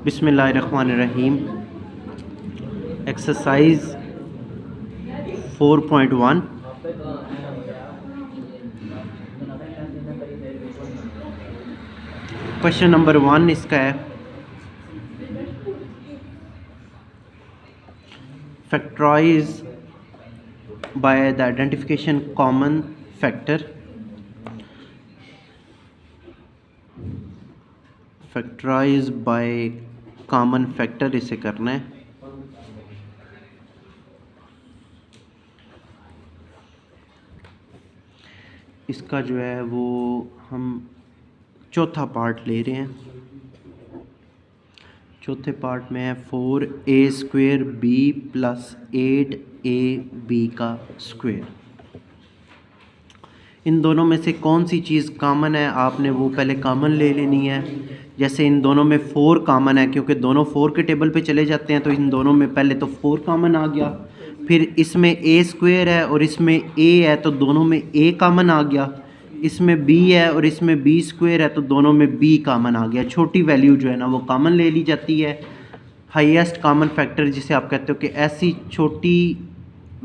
बिस्मिल्लाहिर्रहमानिर्रहीम। Exercise 4.1। Question number 1 इसका है, factorise by the identification common factor. Factorise by common factor इसे करना है। इसका जो है वो हम चौथा पार्ट ले रहे हैं। चौथे पार्ट में है 4a² b प्लस 8ab का स्क्वायर। इन दोनों में से कौन सी चीज़ कॉमन है, आपने वो पहले कॉमन ले लेनी है। जैसे इन दोनों में 4 कॉमन है, क्योंकि दोनों 4 के टेबल पे चले जाते हैं, तो इन दोनों में पहले तो 4 कॉमन आ गया। फिर इसमें a² है और इसमें a है, तो दोनों में a कॉमन आ गया। इसमें b है और इसमें b² है, तो दोनों में b कॉमन आ गया। छोटी वैल्यू जो है ना वो कॉमन ले ली जाती है। हाईएस्ट कॉमन फैक्टर जिसे आप कहते हो कि ऐसी छोटी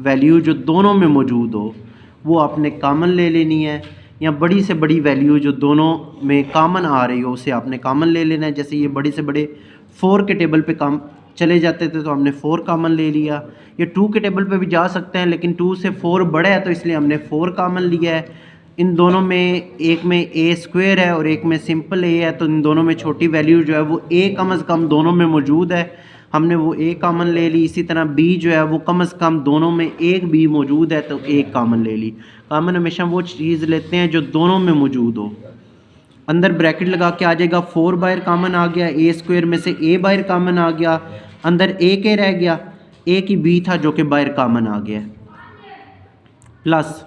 वैल्यू जो दोनों में मौजूद हो वो आपने कॉमन ले लेनी है, या बड़ी से बड़ी वैल्यू जो दोनों में कॉमन आ रही हो उसे आपने कॉमन ले लेना है। जैसे ये बड़े से बड़े 4 के टेबल पे काम चले जाते थे तो हमने 4 कॉमन ले लिया। ये 2 के टेबल पे भी जा सकते हैं, लेकिन 2 से 4 बड़ा है तो इसलिए हमने 4 कॉमन लिया है। इन दोनों में एक में a² है और एक में सिंपल a है, तो इन दोनों में छोटी वैल्यू जो है वो a कम से कम दोनों में मौजूद है, हमने वो a कॉमन ले ली। इसी तरह b जो है वो कम से कम दोनों में एक b मौजूद है, तो a कॉमन ले ली। कॉमन हमेशा वो चीज़ लेते हैं जो दोनों में मौजूद हो। अंदर ब्रैकेट लगा के आ जाएगा, 4 बाहर कॉमन आ गया, a² में से a बाहर कॉमन आ गया, अंदर a के रह गया, a की b था जो कि बाहर कॉमन आ गया, प्लस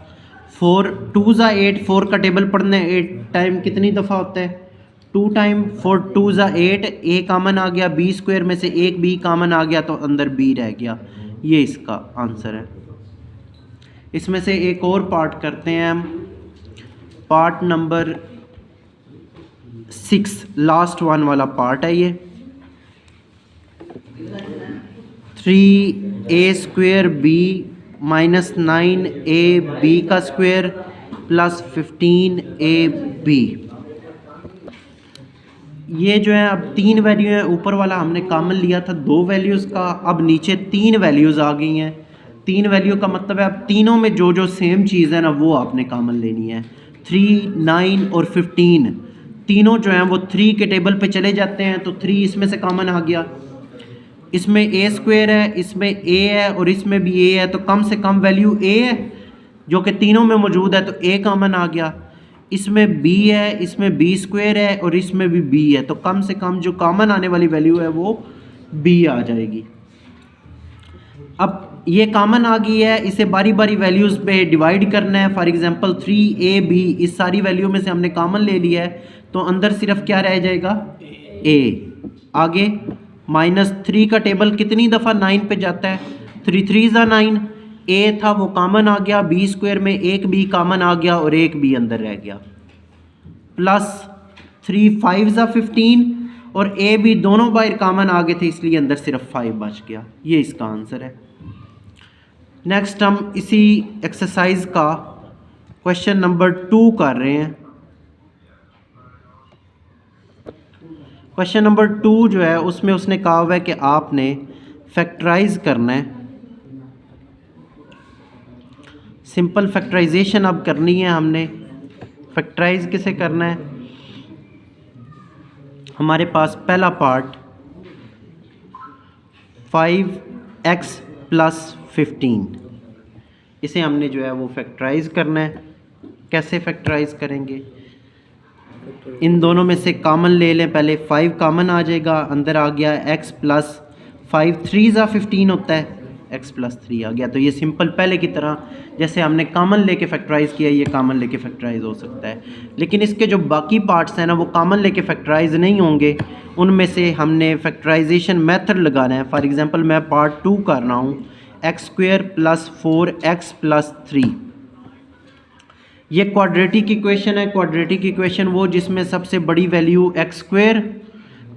4 2 ज़ा 8। 4 का टेबल पढ़ना है, 8 टाइम कितनी दफ़ा होता है, 2 टाइम। 4 2 ज़ा 8, a कॉमन आ गया, b² में से एक b कॉमन आ गया, तो अंदर b रह गया। ये इसका आंसर है। इसमें से एक और पार्ट करते हैं हम, पार्ट नंबर 6, लास्ट वन वाला पार्ट है ये। 3a² b माइनस 9ab का स्क्वायर प्लस 15ab। ये जो है अब 3 वैल्यू है, ऊपर वाला हमने कॉमन लिया था 2 वैल्यूज़ का, अब नीचे 3 वैल्यूज़ आ गई हैं। 3 वैल्यू का मतलब है अब तीनों में जो जो सेम चीज़ है ना वो आपने कॉमन लेनी है। 3, 9 और 15 तीनों जो हैं वो 3 के टेबल पे चले जाते हैं, तो 3 इसमें से कॉमन आ गया। इसमें a² है, इसमें a है और इसमें भी a है, तो कम से कम वैल्यू a है जो कि तीनों में मौजूद है, तो a कॉमन आ गया। इसमें b है, इसमें b² है और इसमें भी b है, तो कम से कम जो कॉमन आने वाली वैल्यू है वो b आ जाएगी। अब ये कॉमन आ गई है, इसे बारी बारी वैल्यूज़ पे डिवाइड करना है। फॉर एग्जांपल 3ab, इस सारी वैल्यू में से हमने कॉमन ले लिया है, तो अंदर सिर्फ क्या रह जाएगा, a। आगे -3 का टेबल कितनी दफ़ा 9 पे जाता है, 3 3 ज़ा 9, a था वो कॉमन आ गया, b² में एक b कॉमन आ गया और एक b अंदर रह गया, प्लस 3 5 ज़ा 15 और a b दोनों बाहर कॉमन आ गए थे, इसलिए अंदर सिर्फ 5 बच गया। ये इसका आंसर है। नेक्स्ट हम इसी एक्सरसाइज का क्वेश्चन नंबर 2 कर रहे हैं। क्वेश्चन नंबर 2 जो है उसमें उसने कहा हुआ है कि आपने फैक्टराइज करना है। सिंपल फैक्टराइजेशन अब करनी है हमने। फैक्टराइज किसे करना है, हमारे पास पहला पार्ट 5x प्लस 15, इसे हमने जो है वो फैक्टराइज करना है। कैसे फैक्टराइज करेंगे, इन दोनों में से कॉमन ले लें। पहले 5 कॉमन आ जाएगा, अंदर आ गया x प्लस 5, 3 ज़ा 15 होता है, x प्लस 3 आ गया। तो ये सिंपल पहले की तरह जैसे हमने कॉमन लेके फैक्टराइज किया, ये कॉमन लेके फैक्टराइज हो सकता है। लेकिन इसके जो बाकी पार्ट्स हैं ना वो कॉमन लेके फैक्टराइज नहीं होंगे, उनमें से हमने फैक्टराइजेशन मेथड लगाना है। फॉर एग्जांपल मैं पार्ट 2 कर रहा हूँ, x² प्लस 4x प्लस 3। ये क्वाड्रेटिक इक्वेशन है। क्वाड्रेटिक इक्वेशन वो जिसमें सबसे बड़ी वैल्यू x²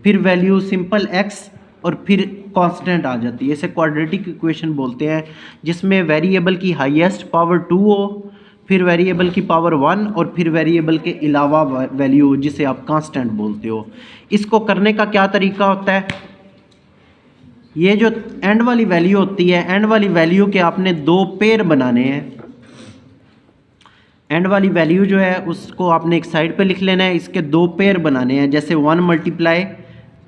फिर वैल्यू सिंपल एक्स और फिर कांस्टेंट आ जाती है। इसे क्वाड्रेटिक इक्वेशन बोलते हैं, जिसमें वेरिएबल की हाईएस्ट पावर 2 हो, फिर वेरिएबल की पावर 1 और फिर वेरिएबल के अलावा वैल्यू हो जिसे आप कांस्टेंट बोलते हो। इसको करने का क्या तरीका होता है, ये जो एंड वाली वैल्यू होती है, एंड वाली वैल्यू के आपने दो पेयर बनाने हैं। एंड वाली वैल्यू जो है उसको आपने एक साइड पे लिख लेना है, इसके दो पेयर बनाने हैं, जैसे 1 ×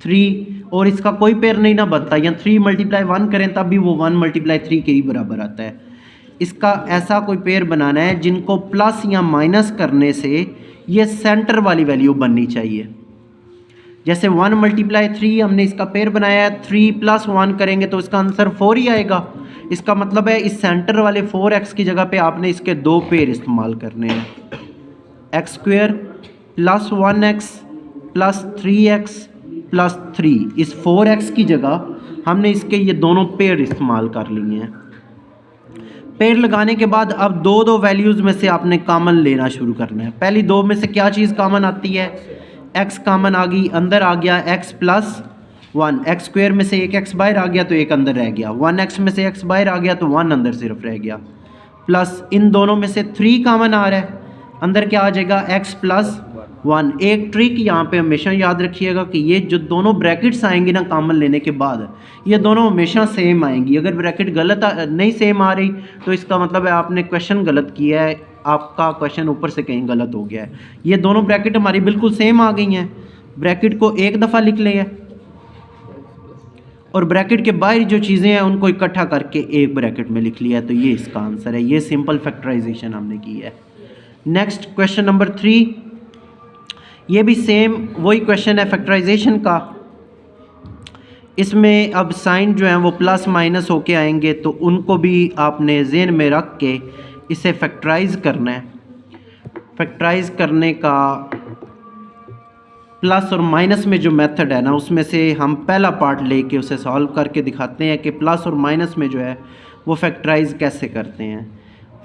3 और इसका कोई पेयर नहीं ना बनता, या 3 × 1 करें तब भी वो 1 × 3 के ही बराबर आता है। इसका ऐसा कोई पेयर बनाना है जिनको प्लस या माइनस करने से ये सेंटर वाली वैल्यू बननी चाहिए। जैसे 1 × 3 हमने इसका पेयर बनाया है, 3 + 1 करेंगे तो इसका आंसर 4 ही आएगा। इसका मतलब है इस सेंटर वाले 4x की जगह पे आपने इसके दो पेयर इस्तेमाल करने हैं, x² + 1x + 3x + 3। इस 4x की जगह हमने इसके ये दोनों पेयर इस्तेमाल कर लिए हैं। पेयर लगाने के बाद अब दो वैल्यूज़ में से आपने कॉमन लेना शुरू करना है। पहली दो में से क्या चीज़ कॉमन आती है, x कॉमन आ गई, अंदर आ गया x + 1, x² में से एक x बाहर आ गया तो एक अंदर रह गया, 1x में से x बाहर आ गया तो 1 अंदर सिर्फ रह गया, प्लस इन दोनों में से 3 कॉमन आ रहा है, अंदर क्या आ जाएगा x + 1। एक ट्रिक यहाँ पे हमेशा याद रखिएगा कि ये जो दोनों ब्रैकेट्स आएंगी ना कॉमन लेने के बाद, ये दोनों हमेशा सेम आएंगी। अगर ब्रैकेट गलत नहीं सेम आ रही तो इसका मतलब है आपने क्वेश्चन गलत किया है, आपका क्वेश्चन ऊपर से कहीं गलत हो गया है। ये दोनों ब्रैकेट हमारी बिल्कुल सेम आ गई हैं, ब्रैकेट को एक दफ़ा लिख लें और ब्रैकेट के बाहर जो चीज़ें हैं उनको इकट्ठा करके एक ब्रैकेट में लिख लिया है, तो ये इसका आंसर है। ये सिंपल फैक्टराइजेशन हमने की है। नेक्स्ट क्वेश्चन नंबर 3, ये भी सेम वही क्वेश्चन है फैक्टराइजेशन का। इसमें अब साइन जो है वो प्लस माइनस होके आएंगे, तो उनको भी आपने ज़हन में रख के इसे फैक्टराइज करना है। फैक्टराइज करने का प्लस और माइनस में जो मेथड है ना, उसमें से हम पहला पार्ट लेके उसे सॉल्व करके दिखाते हैं कि प्लस और माइनस में जो है वो फैक्टराइज कैसे करते हैं।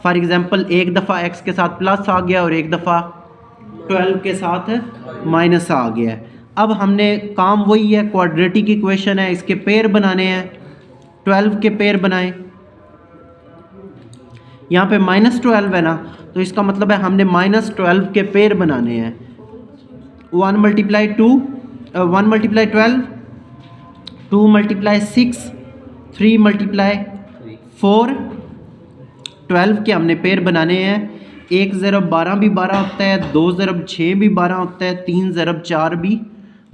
फॉर एग्ज़ाम्पल एक दफ़ा x के साथ प्लस आ गया और एक दफ़ा 12 के साथ माइनस आ गया है। अब हमने काम वही है, क्वाड्रेटिक इक्वेशन है, इसके पेयर बनाने हैं। 12 के पेयर बनाएं, यहाँ पे -12 है ना, तो इसका मतलब है हमने -12 के पेयर बनाने हैं। 1 × 2, 1 × 12, 2 × 6, 3 × 4, 12 के हमने पेयर बनाने हैं। 1 ज़रब 12 भी 12 होता है, 2 ज़रब 6 भी 12 होता है, 3 ज़रब 4 भी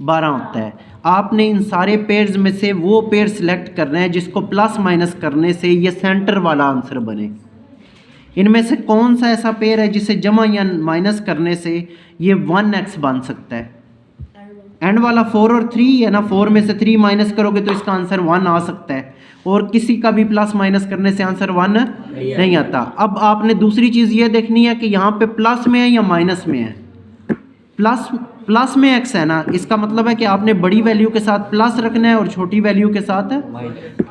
12 होता है। आपने इन सारे पेयर्स में से वो पेयर सिलेक्ट करना है जिसको प्लस माइनस करने से ये सेंटर वाला आंसर बने। इनमें से कौन सा ऐसा पेयर है जिसे जमा या माइनस करने से ये 1x बन सकता है। एंड वाला 4 और 3 है ना, 4 में से 3 माइनस करोगे तो इसका आंसर 1 आ सकता है, और किसी का भी प्लस माइनस करने से आंसर 1 नहीं आता। अब आपने दूसरी चीज़ ये देखनी है कि यहाँ पे प्लस में है या माइनस में है। प्लस में x है ना, इसका मतलब है कि आपने बड़ी वैल्यू के साथ प्लस रखना है और छोटी वैल्यू के साथ है,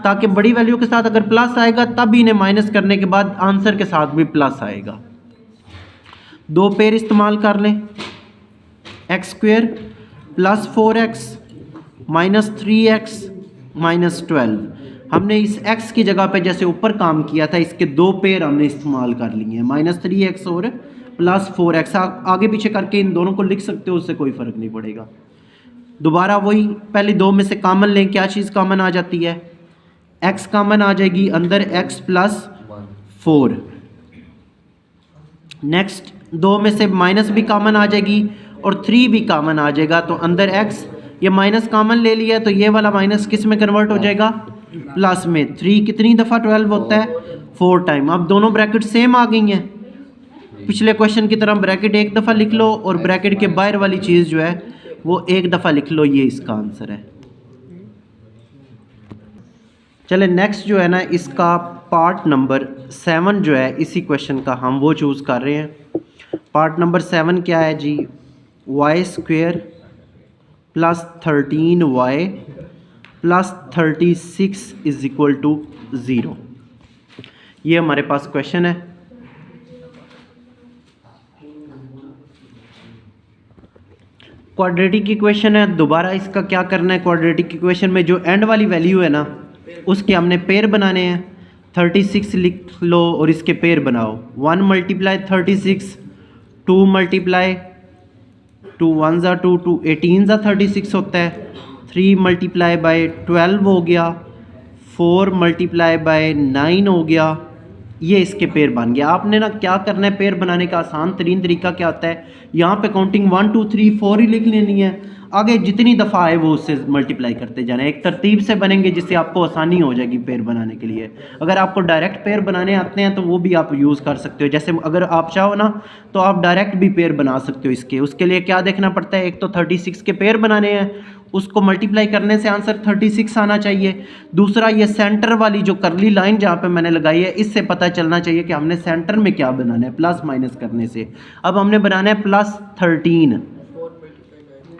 ताकि बड़ी वैल्यू के साथ अगर प्लस आएगा तब इन्हें माइनस करने के बाद आंसर के साथ भी प्लस आएगा। दो पेयर इस्तेमाल कर लें, x² + 4x - 3x - 12। हमने इस x की जगह पे जैसे ऊपर काम किया था, इसके दो पेयर हमने इस्तेमाल कर लिए हैं, -3x और +4x। आगे पीछे करके इन दोनों को लिख सकते हो, उससे कोई फ़र्क नहीं पड़ेगा। दोबारा वही पहले दो में से कॉमन लें, क्या चीज़ कॉमन आ जाती है, x कॉमन आ जाएगी, अंदर x + 4। नेक्स्ट दो में से माइनस भी कॉमन आ जाएगी और 3 भी कॉमन आ जाएगा, तो अंदर x, ये माइनस कॉमन ले लिया तो ये वाला माइनस किस में कन्वर्ट हो जाएगा, प्लस में। 3 कितनी दफ़ा 12 होता है, 4 टाइम। अब दोनों ब्रैकेट सेम आ गई हैं, पिछले क्वेश्चन की तरह ब्रैकेट एक दफ़ा लिख लो और ब्रैकेट के बाहर वाली चीज़ जो है वो एक दफ़ा लिख लो, ये इसका आंसर है। चले नेक्स्ट जो है ना, इसका पार्ट नंबर 7 जो है इसी क्वेश्चन का हम वो चूज़ कर रहे हैं। पार्ट नंबर 7 क्या है जी, y² + 13y + 36 = 0। ये हमारे पास क्वेश्चन है। क्वाड्रेटिक इक्वेशन है, दोबारा इसका क्या करना है, क्वाड्रेटिक इक्वेशन में जो एंड वाली वैल्यू है ना उसके हमने पेयर बनाने हैं। 36 लिख लो और इसके पेयर बनाओ। 1 मल्टीप्लाई 36, 2 मल्टीप्लाई 2 1 ज़ा 2, 2 18 ज़ा 36 होता है। 3 मल्टीप्लाई बाय 12 हो गया। 4 मल्टीप्लाई बाय 9 हो गया। ये इसके पेयर बन गया। आपने ना क्या करना है, पेयर बनाने का आसान तरीन तरीका क्या होता है, यहाँ पे काउंटिंग 1 2 3 4 ही लिख लेनी है, आगे जितनी दफ़ा आए वो उससे मल्टीप्लाई करते जाना है। एक तरतीब से बनेंगे जिससे आपको आसानी हो जाएगी पेयर बनाने के लिए। अगर आपको डायरेक्ट पेयर बनाने आते हैं तो वो भी आप यूज़ कर सकते हो। जैसे अगर आप चाहो ना तो आप डायरेक्ट भी पेयर बना सकते हो इसके। उसके लिए क्या देखना पड़ता है, एक तो 36 के पेयर बनाने हैं, उसको मल्टीप्लाई करने से आंसर 36 आना चाहिए। दूसरा ये सेंटर वाली जो करली लाइन जहाँ पे मैंने लगाई है इससे पता चलना चाहिए कि हमने सेंटर में क्या बनाना है, प्लस माइनस करने से। अब हमने बनाना है +13,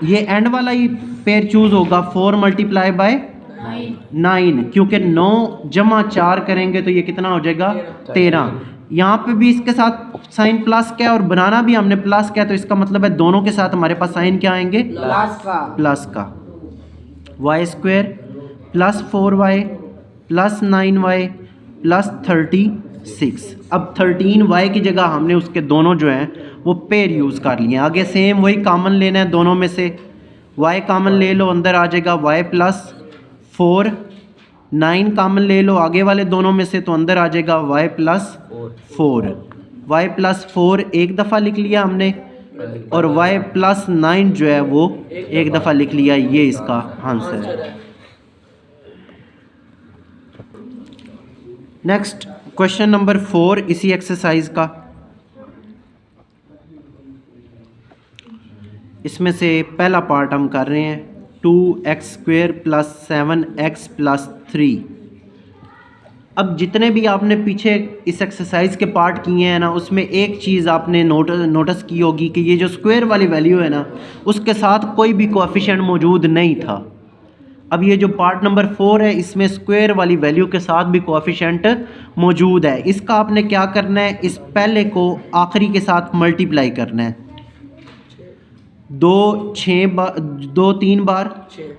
ये एंड वाला ही पेयर चूज होगा। 4 मल्टीप्लाई बाय 9, क्योंकि 9 जमा 4 करेंगे तो ये कितना हो जाएगा 13। यहाँ पे भी इसके साथ साइन प्लस क्या है और बनाना भी हमने प्लस क्या है, तो इसका मतलब है दोनों के साथ हमारे पास साइन क्या आएंगे, प्लस का। y² + 4y + 9y + 36। अब 13y की जगह हमने उसके दोनों जो हैं वो पेयर यूज़ कर लिए। आगे सेम वही कॉमन लेना है दोनों में से। y कॉमन ले लो, अंदर आ जाएगा y + 4। 9 कॉमन ले लो आगे वाले दोनों में से, तो अंदर आ जाएगा y + 4। y + 4 एक दफ़ा लिख लिया हमने और y + 9 जो है वो एक दफ़ा लिख लिया। ये इसका आंसर है। नेक्स्ट क्वेश्चन नंबर 4 इसी एक्सरसाइज का। इसमें से पहला पार्ट हम कर रहे हैं 2x² + 7x + 3। अब जितने भी आपने पीछे इस एक्सरसाइज के पार्ट किए हैं ना, उसमें एक चीज़ आपने नोटिस की होगी कि ये जो स्क्वायर वाली वैल्यू है ना उसके साथ कोई भी कोएफिशिएंट मौजूद नहीं था। अब ये जो पार्ट नंबर 4 है इसमें स्क्वायर वाली वैल्यू के साथ भी कोएफिशिएंट मौजूद है। इसका आपने क्या करना है, इस पहले को आखिरी के साथ मल्टीप्लाई करना है। 2 3 बार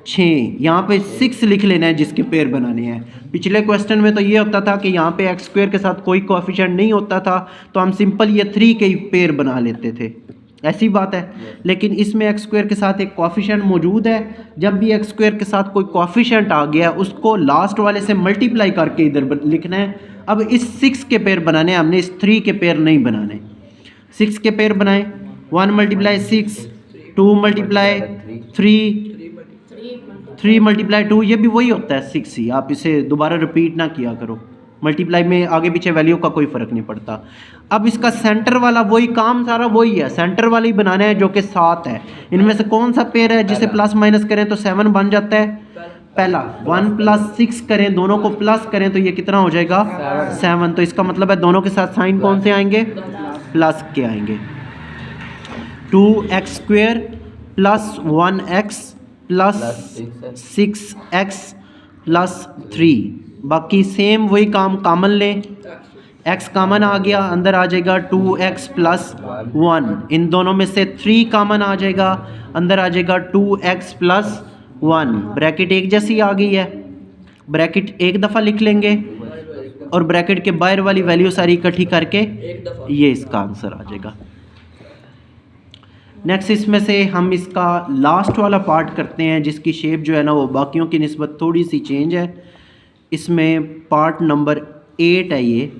6, यहाँ पे 6 लिख लेना है जिसके पेयर बनाने हैं। पिछले क्वेश्चन में तो ये होता था कि यहाँ पे x² के साथ कोई कोएफिशिएंट नहीं होता था तो हम सिंपल ये 3 के ही पेयर बना लेते थे, ऐसी बात है। लेकिन इसमें x² के साथ एक कोएफिशिएंट मौजूद है। जब भी x² के साथ कोई कोएफिशिएंट आ गया उसको लास्ट वाले से मल्टीप्लाई करके इधर लिखना है। अब इस 6 के पेयर बनाने हैं हमने, इस 3 के पेयर नहीं बनाने। 6 के पेयर बनाए, 1 मल्टीप्लाई 6, 2 मल्टीप्लाई 3, 3 मल्टीप्लाई 2, ये भी वही होता है 6 ही। आप इसे दोबारा रिपीट ना किया करो, मल्टीप्लाई में आगे पीछे वैल्यू का कोई फ़र्क नहीं पड़ता। अब इसका सेंटर वाला वही काम, सारा वही है, सेंटर वाला ही बनाना है जो कि 7 है। इनमें से कौन सा पेयर है जिसे प्लस माइनस करें तो 7 बन जाता है, पहला। 1 + 6 करें, दोनों को प्लस करें तो ये कितना हो जाएगा 7। तो इसका मतलब है दोनों के साथ साइन कौन से आएंगे, प्लस के आएंगे। 2x² + 1x + 6x + 3। बाकी सेम वही काम कॉमन लें, x कॉमन आ गया, अंदर आ जाएगा 2x + 1। इन दोनों में से 3 कॉमन आ जाएगा, अंदर आ जाएगा 2x + 1। ब्रैकेट एक जैसी आ गई है, ब्रैकेट एक दफ़ा लिख लेंगे और ब्रैकेट के बाहर वाली वैल्यू सारी इकट्ठी करके ये इसका आंसर आ जाएगा। नेक्स्ट इसमें से हम इसका लास्ट वाला पार्ट करते हैं जिसकी शेप जो है ना वो बाकियों की निस्बत थोड़ी सी चेंज है। इसमें पार्ट नंबर 8 है ये,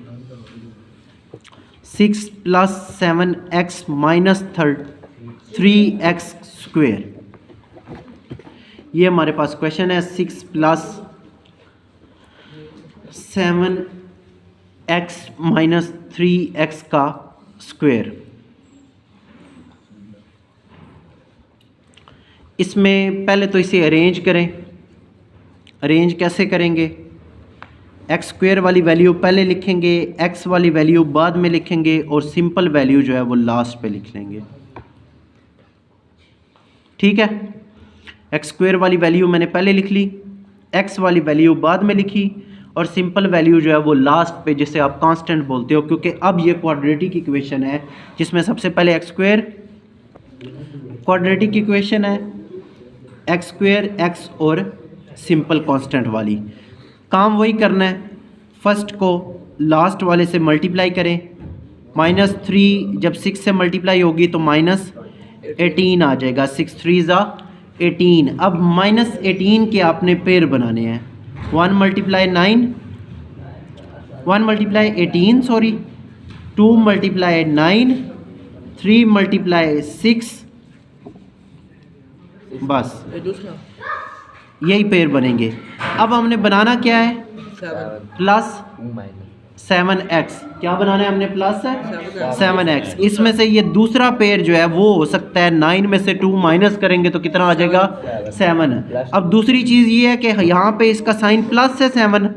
6 + 7x - 3x²। ये हमारे पास क्वेश्चन है 6 + 7x - 3x का स्क्वायर। इसमें पहले तो इसे अरेंज करें। अरेंज कैसे करेंगे, x² वाली वैल्यू पहले लिखेंगे, x वाली वैल्यू बाद में लिखेंगे और सिंपल वैल्यू जो है वो लास्ट पे लिख लेंगे। ठीक है, x² वाली वैल्यू मैंने पहले लिख ली, x वाली वैल्यू बाद में लिखी और सिंपल वैल्यू जो है वो लास्ट पे, जिसे आप कांस्टेंट बोलते हो, क्योंकि अब ये क्वाड्रेटिक इक्वेशन है जिसमें सबसे पहले x² क्वाड्रेटिक इक्वेशन है एक्स स्क्वेयर एक्स और सिंपल कांस्टेंट वाली। काम वही करना है, फर्स्ट को लास्ट वाले से मल्टीप्लाई करें। -3 जब 6 से मल्टीप्लाई होगी तो -18 आ जाएगा। 6 3 ज़ा 18। अब -18 के आपने पेयर बनाने हैं। 1 × 9 1 × 18 सॉरी 2 × 9 3 × 6 बस यही पेयर बनेंगे। अब हमने बनाना क्या है +7x। क्या बनाना है हमने +7x। इसमें से ये दूसरा पेयर जो है वो हो सकता है 9 में से 2 माइनस करेंगे तो कितना आ जाएगा 7। अब दूसरी चीज़ ये है कि यहाँ पे इसका साइन प्लस है 7,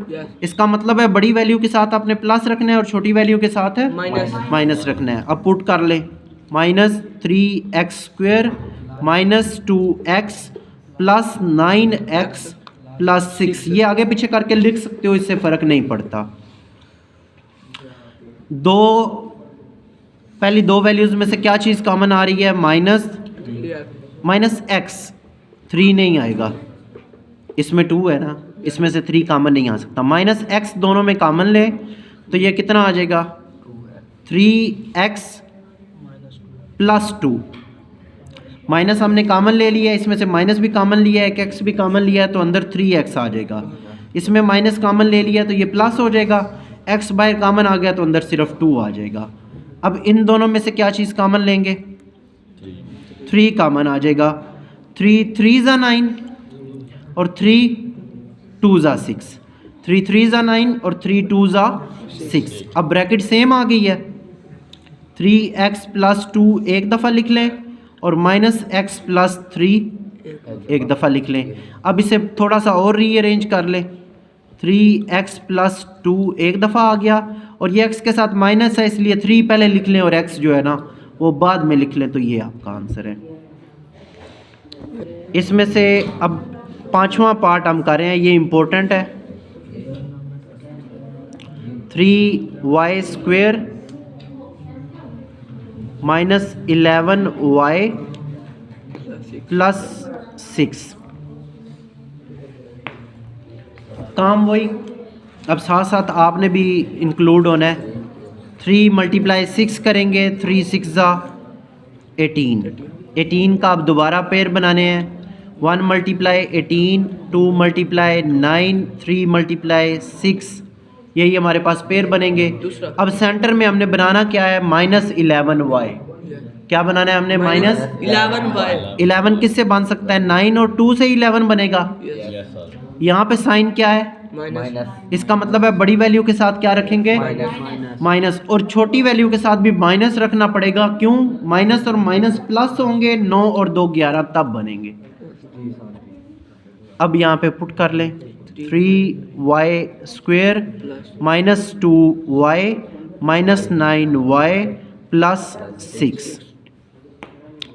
इसका मतलब है बड़ी वैल्यू के साथ आपने प्लस रखना है और छोटी वैल्यू के साथ है माइनस रखना है। अब पुट कर ले -3x² -2x + 9x + 6। ये आगे पीछे करके लिख सकते हो, इससे फ़र्क नहीं पड़ता। पहली दो वैल्यूज़ में से क्या चीज़ कॉमन आ रही है -x। 3 नहीं आएगा, इसमें 2 है ना, इसमें से 3 कॉमन नहीं आ सकता। -x दोनों में कॉमन ले तो ये कितना आ जाएगा 3x + 2। माइनस हमने कॉमन ले लिया, इसमें से माइनस भी कॉमन लिया है, एक x भी कॉमन लिया है तो अंदर 3x आ जाएगा। इसमें माइनस कॉमन ले लिया तो ये प्लस हो जाएगा, x बाहर कॉमन आ गया तो अंदर सिर्फ 2 आ जाएगा। अब इन दोनों में से क्या चीज़ कॉमन लेंगे 3 कॉमन आ जाएगा। 3 3 ज़ा 9 और 3 2 ज़ा 6। 3 3 ज़ा 9 और 3 2 ज़ा 6। अब ब्रैकेट सेम आ गई है। 3x + 2 एक दफ़ा लिख लें और -x + 3 एक दफ़ा लिख लें। अब इसे थोड़ा सा और रीअरेंज कर लें। 3x + 2 एक दफ़ा आ गया और ये x के साथ माइनस है इसलिए 3 पहले लिख लें और x जो है ना वो बाद में लिख लें, तो ये आपका आंसर है। इसमें से अब पांचवा पार्ट हम कर रहे हैं, ये इम्पोर्टेंट है। 3y² -11y + 6। काम वही, अब साथ साथ आपने भी इंक्लूड होना है। 3 × 6 करेंगे, 3 6 ज़ा 18। 18 का आप दोबारा पेयर बनाने हैं। 1 × 18 2 × 9 3 × 6, यही हमारे पास पेयर बनेंगे। अब सेंटर में हमने बनाना क्या है -11y। क्या बनाना है हमने -11y। 11 किससे बन सकता है 9 और 2 से 11 बनेगा। यहाँ पे साइन क्या है इसका मतलब है बड़ी वैल्यू के साथ क्या रखेंगे माइनस, और छोटी वैल्यू के साथ भी माइनस रखना पड़ेगा। क्यों माइनस और माइनस प्लस होंगे, 9 और 2 11 तब बनेंगे। अब यहाँ पे पुट कर लें 3y² -2y -9y + 6।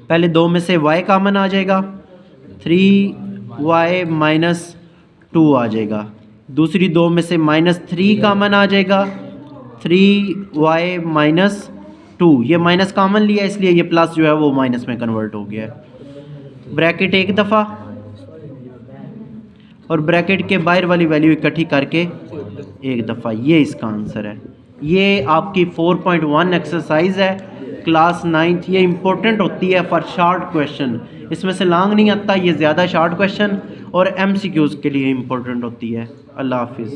पहले दो में से y कॉमन आ जाएगा, 3y -2 आ जाएगा। दूसरी दो में से -3 कॉमन आ जाएगा, 3y -2। ये माइनस कॉमन लिया इसलिए ये प्लस जो है वो माइनस में कन्वर्ट हो गया है। ब्रैकेट एक दफ़ा और ब्रैकेट के बाहर वाली वैल्यू इकट्ठी करके एक दफ़ा, ये इसका आंसर है। ये आपकी 4.1 एक्सरसाइज है क्लास 9th। ये इंपॉर्टेंट होती है फॉर शॉर्ट क्वेश्चन, इसमें से लॉन्ग नहीं आता, ये ज़्यादा शॉर्ट क्वेश्चन और MCQs के लिए इंपॉर्टेंट होती है। अल्लाह हाफिज़।